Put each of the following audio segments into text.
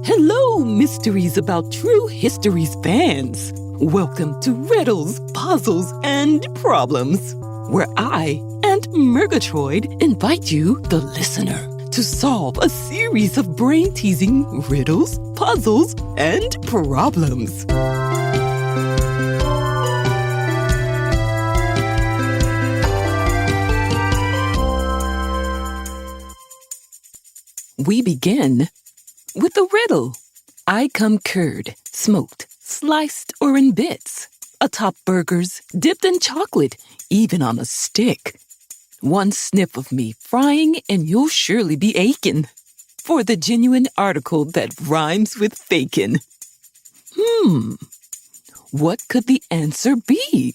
Hello, Mysteries About True History's fans. Welcome to Riddles, Puzzles, and Problems, where I and Murgatroyd invite you, the listener, to solve a series of brain-teasing riddles, puzzles, and problems. We begin with a riddle. I come curd, smoked, sliced, or in bits, atop burgers, dipped in chocolate, even on a stick. One sniff of me frying and you'll surely be aching for the genuine article that rhymes with fakin'. What could the answer be?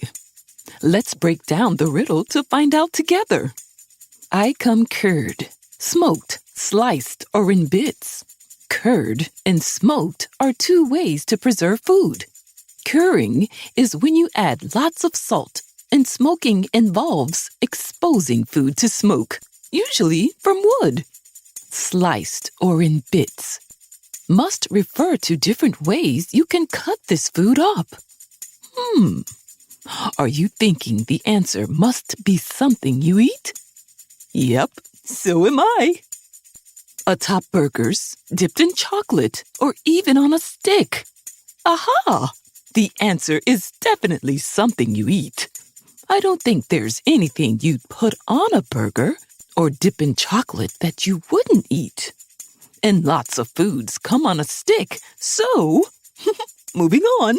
Let's break down the riddle to find out together. I come curd, smoked, sliced, or in bits. Curd and smoked are two ways to preserve food. Curing is when you add lots of salt, and smoking involves exposing food to smoke, usually from wood. Sliced or in bits must refer to different ways you can cut this food up. Are you thinking the answer must be something you eat? Yep, so am I. Atop burgers, dipped in chocolate, or even on a stick. Aha! The answer is definitely something you eat. I don't think there's anything you'd put on a burger or dip in chocolate that you wouldn't eat. And lots of foods come on a stick, so moving on.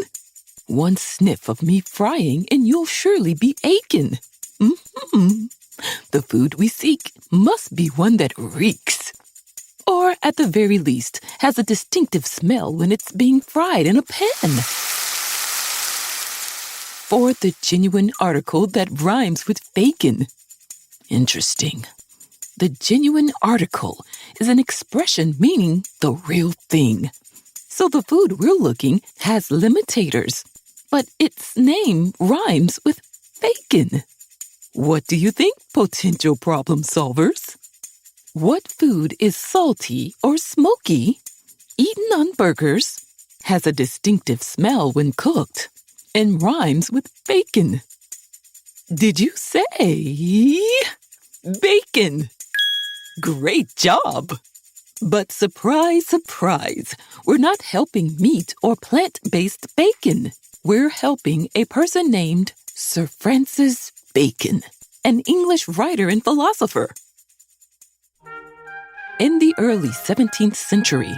One sniff of me frying and you'll surely be aching. The food we seek must be one that reeks. Or, at the very least, has a distinctive smell when it's being fried in a pan. For the genuine article that rhymes with bacon. Interesting. The genuine article is an expression meaning the real thing. So the food we're looking has limitators, but its name rhymes with bacon. What do you think, potential problem solvers? What food is salty or smoky, eaten on burgers, has a distinctive smell when cooked, and rhymes with bacon? Did you say bacon? Great job! But surprise, surprise, we're not helping meat or plant-based bacon. We're helping a person named Sir Francis Bacon, an English writer and philosopher. In the early 17th century,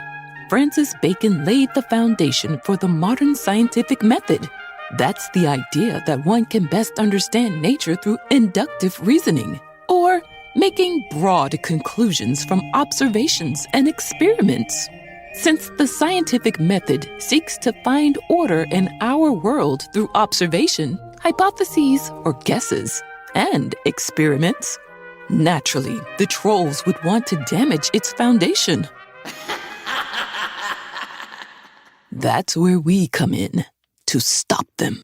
Francis Bacon laid the foundation for the modern scientific method. That's the idea that one can best understand nature through inductive reasoning, or making broad conclusions from observations and experiments. Since the scientific method seeks to find order in our world through observation, hypotheses or guesses, and experiments, naturally, the trolls would want to damage its foundation. That's where we come in, to stop them.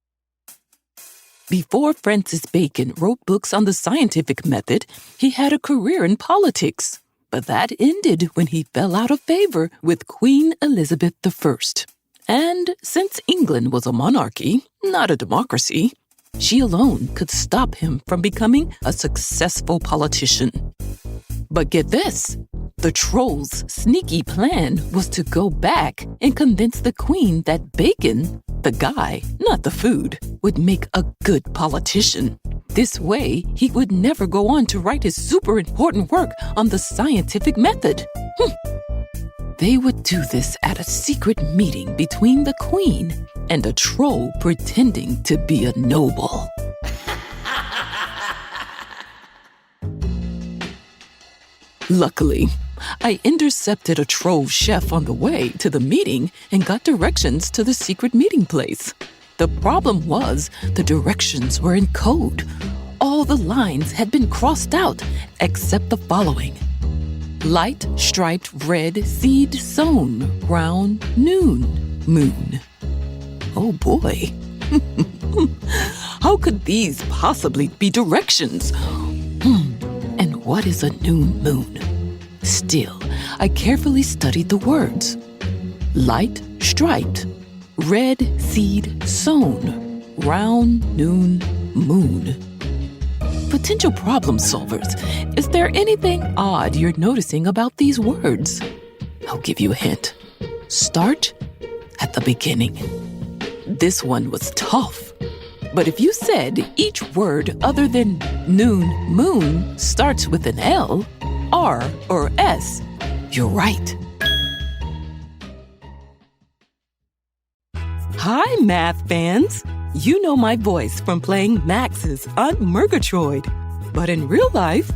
Before Francis Bacon wrote books on the scientific method, he had a career in politics. But that ended when he fell out of favor with Queen Elizabeth I. And since England was a monarchy, not a democracy, she alone could stop him from becoming a successful politician. But get this, the trolls' sneaky plan was to go back and convince the queen that Bacon, the guy, not the food, would make a good politician. This way, he would never go on to write his super important work on the scientific method. They would do this at a secret meeting between the queen and a troll pretending to be a noble. Luckily, I intercepted a troll chef on the way to the meeting and got directions to the secret meeting place. The problem was the directions were in code. All the lines had been crossed out except the following. Light striped red seed sown round noon moon. Oh boy. How could these possibly be directions? And what is a noon moon? Still, I carefully studied the words. light, striped, red seed sown, round, noon, moon. Potential problem solvers, is there anything odd you're noticing about these words? I'll give you a hint. Start at the beginning. This one was tough. But if you said each word other than noon, moon starts with an L, R, or S, you're right. Hi, math fans! You know my voice from playing Max's Aunt Murgatroyd. But in real life,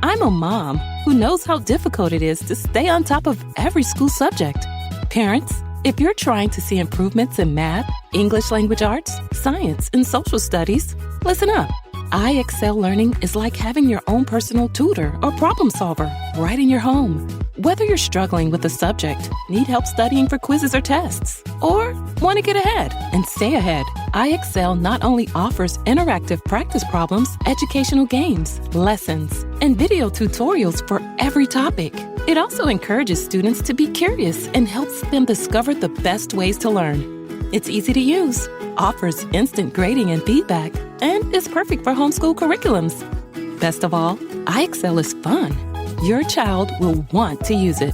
I'm a mom who knows how difficult it is to stay on top of every school subject. Parents, if you're trying to see improvements in math, English language arts, science, and social studies, listen up. iExcel Learning is like having your own personal tutor or problem solver right in your home. Whether you're struggling with a subject, need help studying for quizzes or tests, or want to get ahead and stay ahead, iExcel not only offers interactive practice problems, educational games, lessons, and video tutorials for every topic. It also encourages students to be curious and helps them discover the best ways to learn. It's easy to use, offers instant grading and feedback, and is perfect for homeschool curriculums. Best of all, iExcel is fun. Your child will want to use it.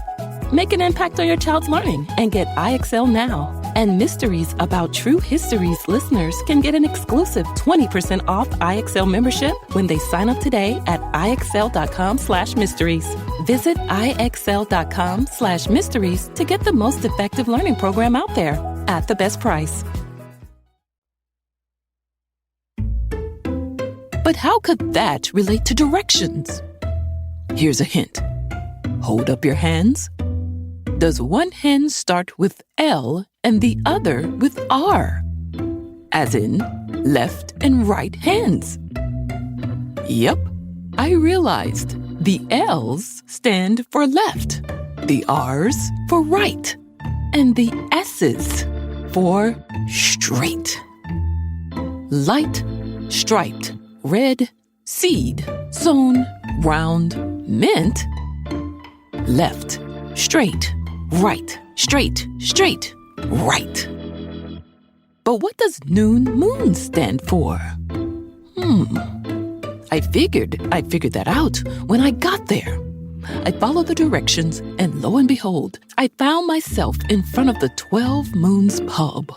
Make an impact on your child's learning and get iExcel now. And Mysteries About True Histories listeners can get an exclusive 20% off iExcel membership when they sign up today at iexcel.com/mysteries. Visit iexcel.com/mysteries to get the most effective learning program out there at the best price. But how could that relate to directions? Here's a hint. Hold up your hands. Does one hand start with L and the other with R? As in, left and right hands. Yep, I realized the L's stand for left, the R's for right, and the S's for straight. Light, striped, red, seed, sown, round, mint, left, straight, right, straight, straight, right. But what does noon, moon stand for? I figured I'd figure that out when I got there. I followed the directions, and lo and behold, I found myself in front of the 12 Moons pub.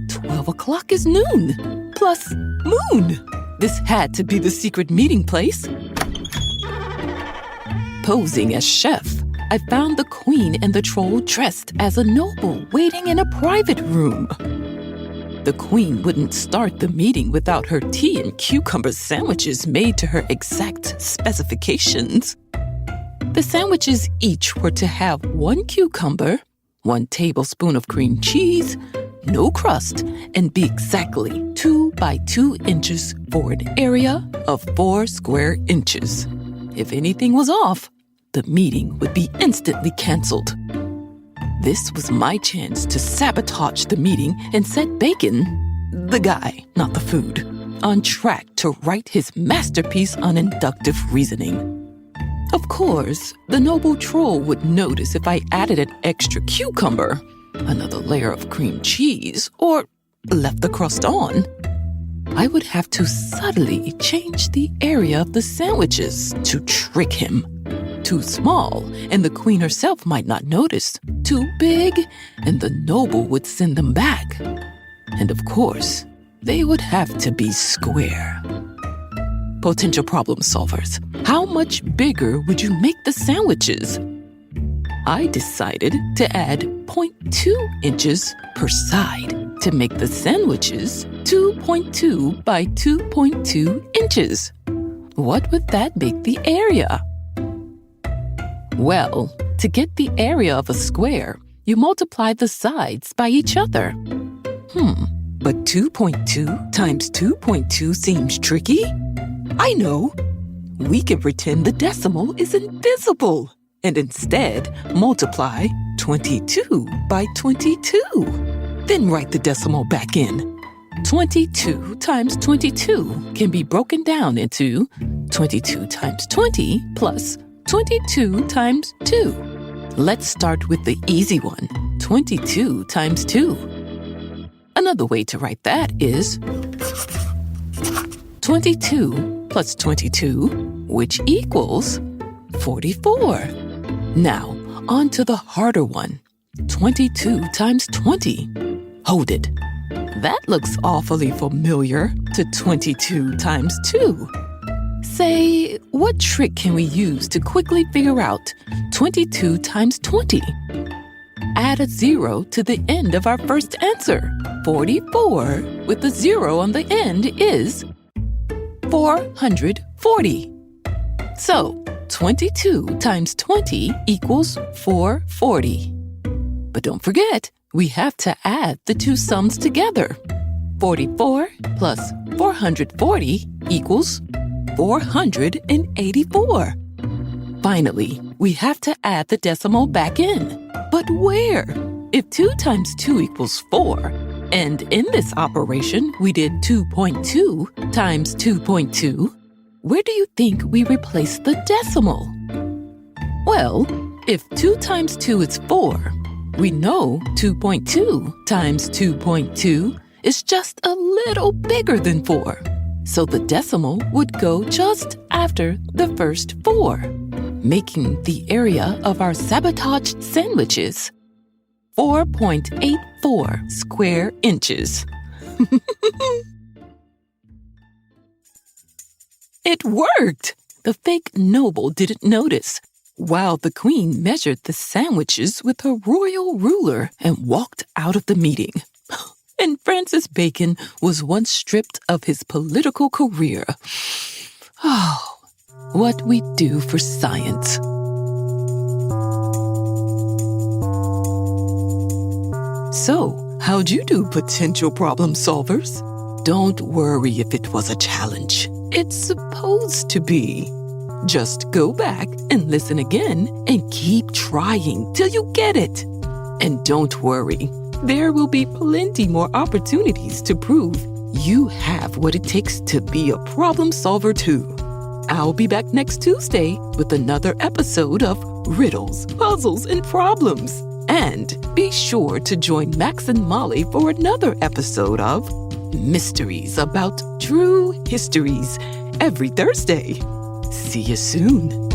12 o'clock is noon, plus moon. This had to be the secret meeting place. Posing as chef, I found the queen and the troll dressed as a noble waiting in a private room. The queen wouldn't start the meeting without her tea and cucumber sandwiches made to her exact specifications. The sandwiches each were to have 1 cucumber, 1 tablespoon of cream cheese, no crust, and be exactly 2 by 2 inches for an area of 4 square inches. If anything was off, the meeting would be instantly canceled. This was my chance to sabotage the meeting and set Bacon, the guy, not the food, on track to write his masterpiece on inductive reasoning. Of course, the noble troll would notice if I added an extra cucumber, another layer of cream cheese, or left the crust on. I would have to subtly change the area of the sandwiches to trick him. Too small, and the queen herself might not notice. Too big, and the noble would send them back. And of course, they would have to be square. Potential problem solvers, how much bigger would you make the sandwiches? I decided to add 0.2 inches per side to make the sandwiches 2.2 by 2.2 inches. What would that make the area? Well, to get the area of a square, you multiply the sides by each other. But 2.2 times 2.2 seems tricky. I know. We can pretend the decimal is invisible and instead multiply 22 by 22. Then write the decimal back in. 22 times 22 can be broken down into 22 times 20 plus 22 times 2. Let's start with the easy one, 22 times 2. Another way to write that is 22 plus 22, which equals 44. Now, on to the harder one, 22 times 20. Hold it. That looks awfully familiar to 22 times 2. Say, what trick can we use to quickly figure out 22 times 20? Add a 0 to the end of our first answer. 44 with a 0 on the end is 440. So, 22 times 20 equals 440. But don't forget, we have to add the two sums together. 44 plus 440 equals 484. Finally, we have to add the decimal back in. But where? If 2 times 2 equals 4, and in this operation we did 2.2 times 2.2, where do you think we replace the decimal? Well, if 2 times 2 is 4, we know 2.2 times 2.2 is just a little bigger than 4. So the decimal would go just after the first 4, making the area of our sabotaged sandwiches 4.84 square inches. It worked! The fake noble didn't notice, while the queen measured the sandwiches with her royal ruler and walked out of the meeting. And Francis Bacon was once stripped of his political career. Oh, what we do for science. So, how'd you do, potential problem solvers? Don't worry if it was a challenge. It's supposed to be. Just go back and listen again and keep trying till you get it. And don't worry, there will be plenty more opportunities to prove you have what it takes to be a problem solver too. I'll be back next Tuesday with another episode of Riddles, Puzzles, and Problems. And be sure to join Max and Molly for another episode of Mysteries About True Histories every Thursday. See you soon.